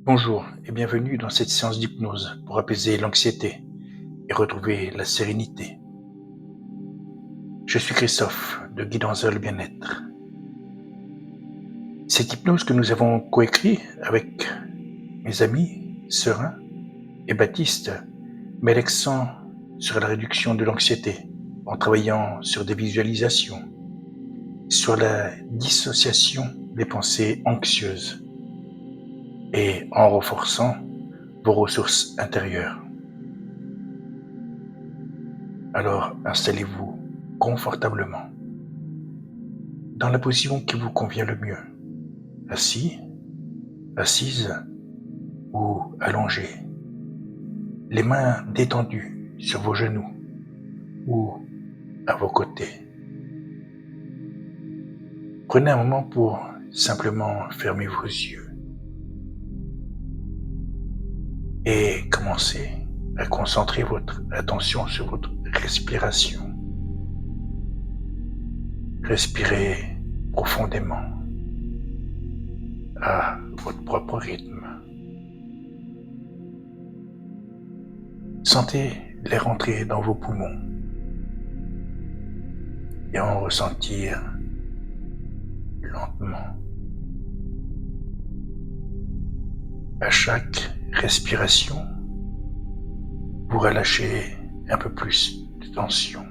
Bonjour et bienvenue dans cette séance d'hypnose pour apaiser l'anxiété et retrouver la sérénité. Je suis Christophe de Guidance vers le bien-être. Cette hypnose que nous avons coécrit avec mes amis Serein et Baptiste met l'accent sur la réduction de l'anxiété en travaillant sur des visualisations, sur la dissociation des pensées anxieuses et en renforçant vos ressources intérieures. Alors installez-vous confortablement dans la position qui vous convient le mieux, assis, assise ou allongé, les mains détendues sur vos genoux ou à vos côtés. Prenez un moment pour simplement fermer vos yeux et commencez à concentrer votre attention sur votre respiration. Respirez profondément à votre propre rythme. Sentez l'air entrer dans vos poumons et en ressentir lentement. À chaque respiration, vous relâchez un peu plus de tension.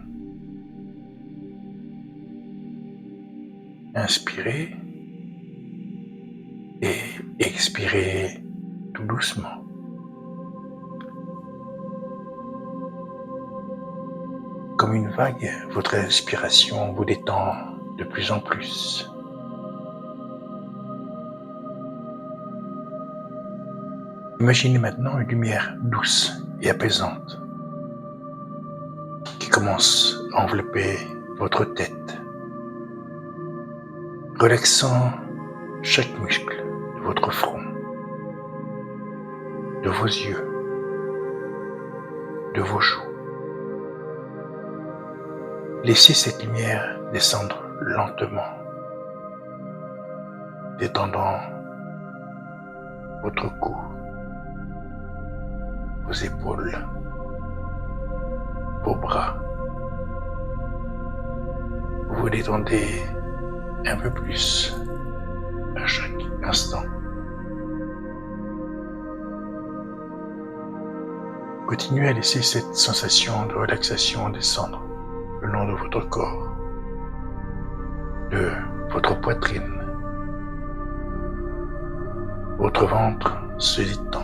Inspirez et expirez tout doucement. Comme une vague, votre respiration vous détend de plus en plus. Imaginez maintenant une lumière douce et apaisante qui commence à envelopper votre tête, relaxant chaque muscle de votre front, de vos yeux, de vos joues. Laissez cette lumière descendre lentement, détendant votre cou, vos épaules, vos bras. Vous vous détendez un peu plus à chaque instant. Continuez à laisser cette sensation de relaxation descendre le long de votre corps, de votre poitrine. Votre ventre se détend.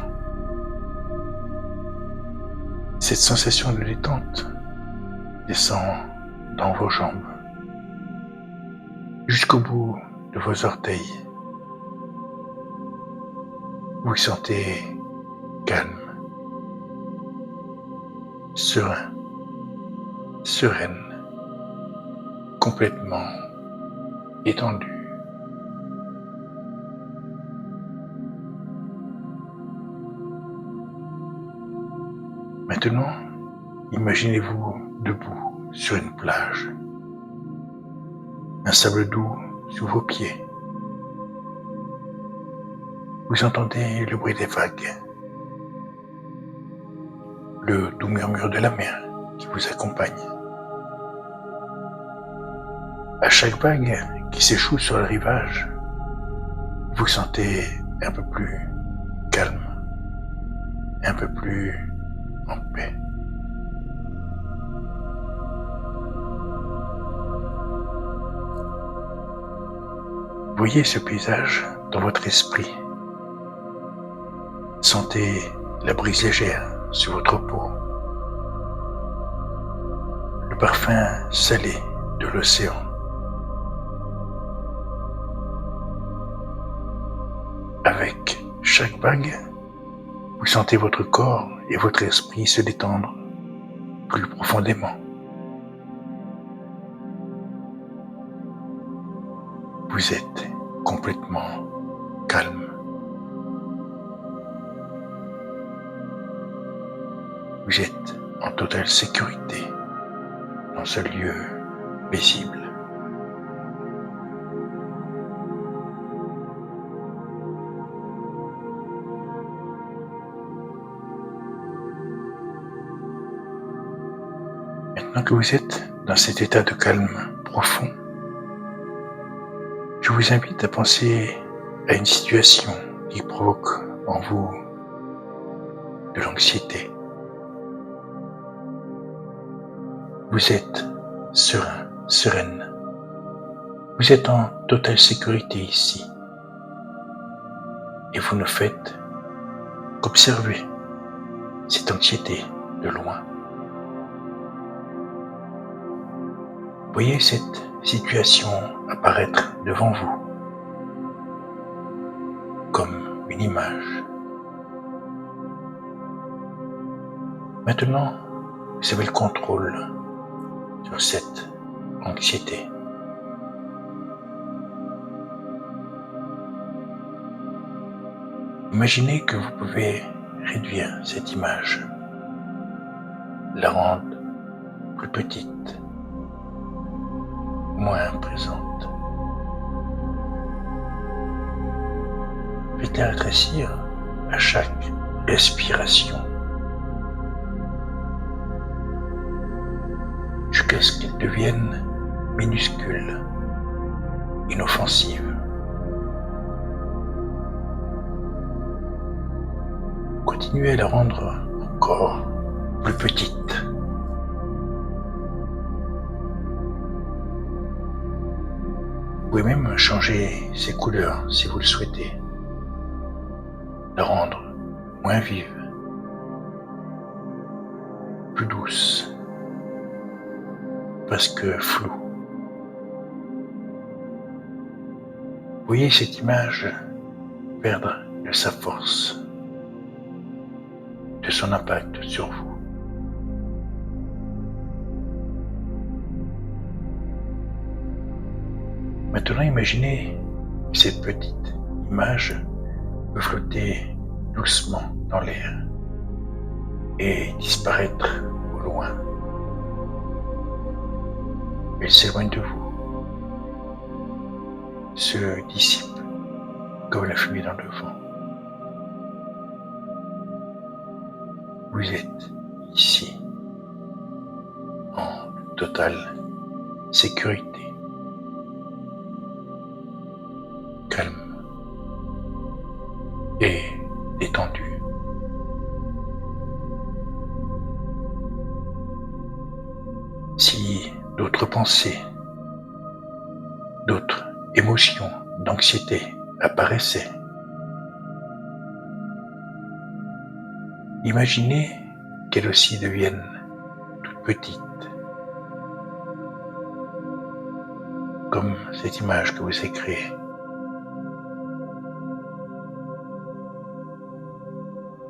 Cette sensation de détente descend dans vos jambes, jusqu'au bout de vos orteils. Vous vous sentez calme, serein, sereine, complètement étendu. Maintenant, imaginez-vous debout sur une plage, un sable doux sous vos pieds. Vous entendez le bruit des vagues, le doux murmure de la mer qui vous accompagne. À chaque vague qui s'échoue sur le rivage, vous vous sentez un peu plus calme, un peu plus en paix. Voyez ce paysage dans votre esprit. Sentez la brise légère sur votre peau, le parfum salé de l'océan. Avec chaque vague, vous sentez votre corps et votre esprit se détendre plus profondément. Vous êtes complètement calme. Vous êtes en totale sécurité dans ce lieu paisible. Maintenant que vous êtes dans cet état de calme profond, je vous invite à penser à une situation qui provoque en vous de l'anxiété. Vous êtes serein, sereine. Vous êtes en totale sécurité ici. Et vous ne faites qu'observer cette anxiété de loin. Voyez cette situation apparaître devant vous comme une image. Maintenant, vous avez le contrôle sur cette anxiété. Imaginez que vous pouvez réduire cette image, la rendre plus petite, moins présente. Faites-la rétrécir à chaque respiration, jusqu'à ce qu'elle devienne minuscule, inoffensive. Continuez à la rendre encore plus petite. Vous pouvez même changer ses couleurs si vous le souhaitez. La rendre moins vive, plus douce, presque floue. Voyez cette image perdre de sa force, de son impact sur vous. Maintenant, imaginez cette petite image peut flotter doucement dans l'air et disparaître au loin. Elle s'éloigne de vous, se dissipe comme la fumée dans le vent. Vous êtes ici, en totale sécurité, calme et détendu. Si d'autres pensées, d'autres émotions d'anxiété apparaissaient, imaginez qu'elles aussi deviennent toutes petites, comme cette image que vous avez créée.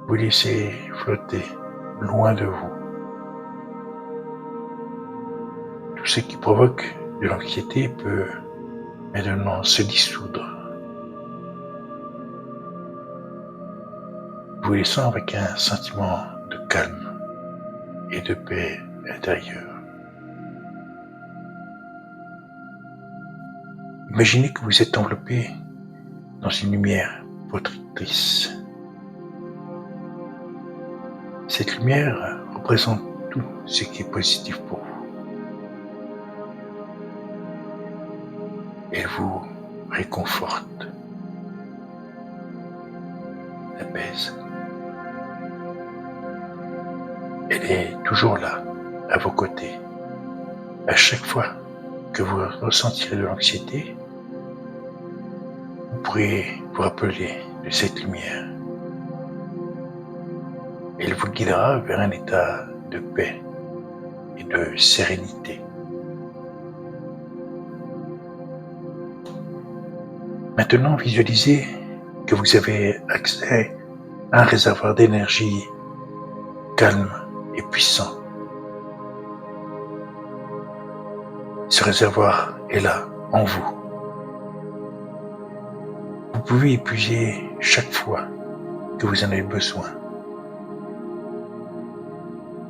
Vous laissez flotter loin de vous tout ce qui provoque de l'anxiété peut maintenant se dissoudre, vous laissant avec un sentiment de calme et de paix intérieure. Imaginez que vous êtes enveloppé dans une lumière protectrice. Cette lumière représente tout ce qui est positif pour vous. Elle vous réconforte, apaise. Elle est toujours là, à vos côtés. À chaque fois que vous ressentirez de l'anxiété, vous pourrez vous rappeler de cette lumière. Elle vous guidera vers un état de paix et de sérénité. Maintenant, visualisez que vous avez accès à un réservoir d'énergie calme et puissant. Ce réservoir est là, en vous. Vous pouvez y puiser chaque fois que vous en avez besoin.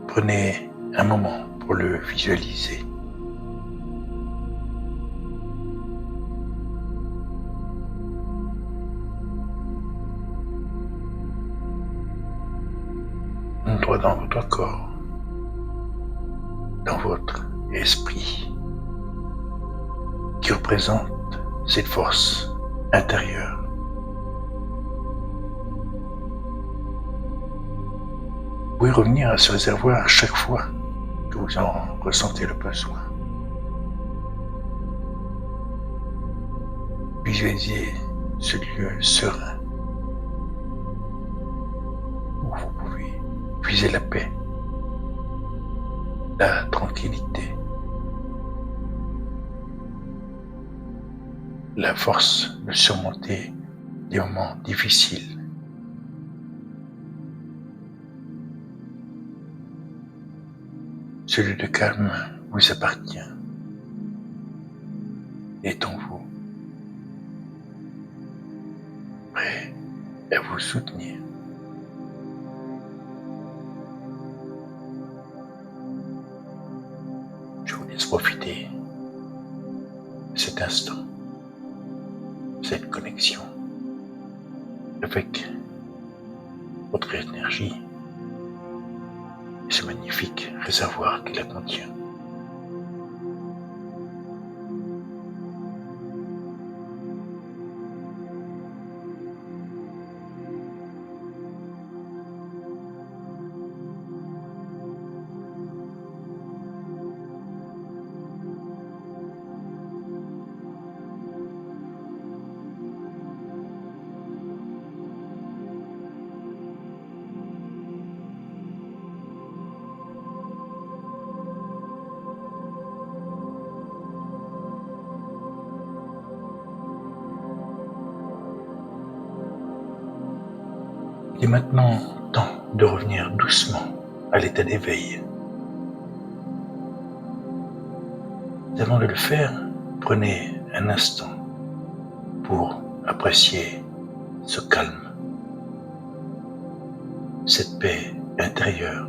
Prenez un moment pour le visualiser. Droit dans votre corps. dans votre esprit qui représente cette force intérieure. Vous pouvez revenir à ce réservoir à chaque fois que vous en ressentez le besoin. Visualisez ce lieu serein où vous pouvez puiser la paix, la tranquillité, la force de surmonter des moments difficiles. Ce lieu de calme vous appartient, est en vous, prêt à vous soutenir. Je vous laisse profiter de cet instant, cette connexion avec votre énergie et ce magnifique réservoir qui la contient. Il est maintenant temps de revenir doucement à l'état d'éveil. Avant de le faire, prenez un instant pour apprécier ce calme, cette paix intérieure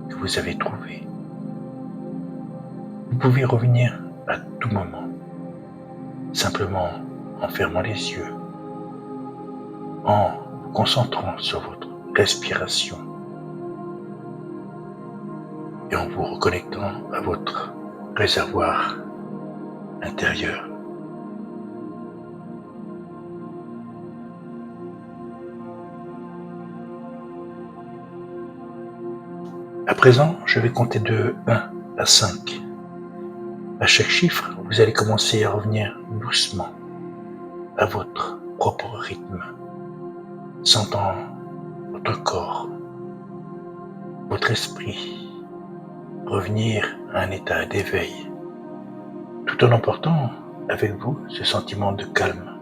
que vous avez trouvée. Vous pouvez revenir à tout moment, simplement en fermant les yeux, en vous concentrant sur votre respiration et en vous reconnectant à votre réservoir intérieur. À présent, je vais compter de 1 à 5. À chaque chiffre, vous allez commencer à revenir doucement à votre propre rythme, sentant votre corps, votre esprit revenir à un état d'éveil, tout en emportant avec vous ce sentiment de calme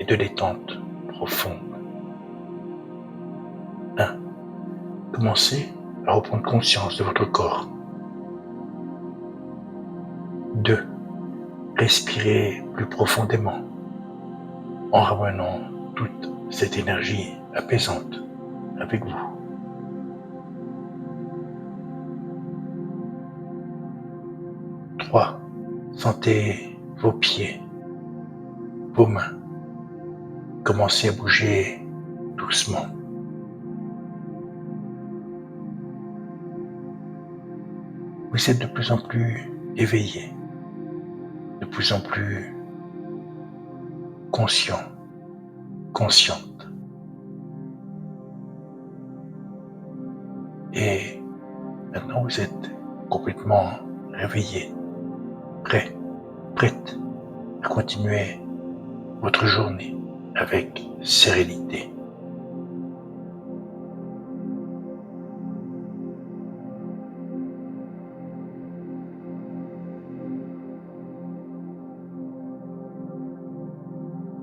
et de détente profonde. 1. Commencez à reprendre conscience de votre corps. 2. Respirez plus profondément en ramenant toute cette énergie apaisante avec vous. 3. Sentez vos pieds, vos mains. Commencez à bouger doucement. Vous êtes de plus en plus éveillé, de plus en plus conscient, consciente. Et maintenant vous êtes complètement réveillé, prête à continuer votre journée avec sérénité.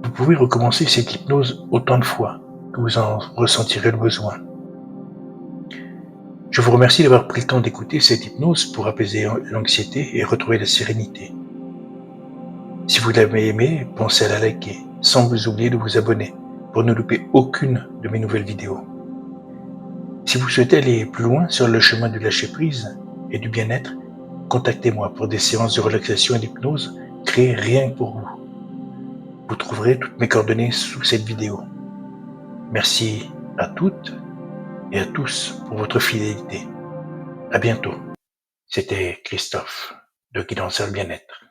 Vous pouvez recommencer cette hypnose autant de fois que vous en ressentirez le besoin. Je vous remercie d'avoir pris le temps d'écouter cette hypnose pour apaiser l'anxiété et retrouver la sérénité. Si vous l'avez aimé, pensez à la liker, sans vous oublier de vous abonner pour ne louper aucune de mes nouvelles vidéos. Si vous souhaitez aller plus loin sur le chemin du lâcher-prise et du bien-être, contactez-moi pour des séances de relaxation et d'hypnose créées rien que pour vous. Vous trouverez toutes mes coordonnées sous cette vidéo. Merci à toutes et à tous pour votre fidélité. À bientôt. C'était Christophe de Guidance vers le bien-être.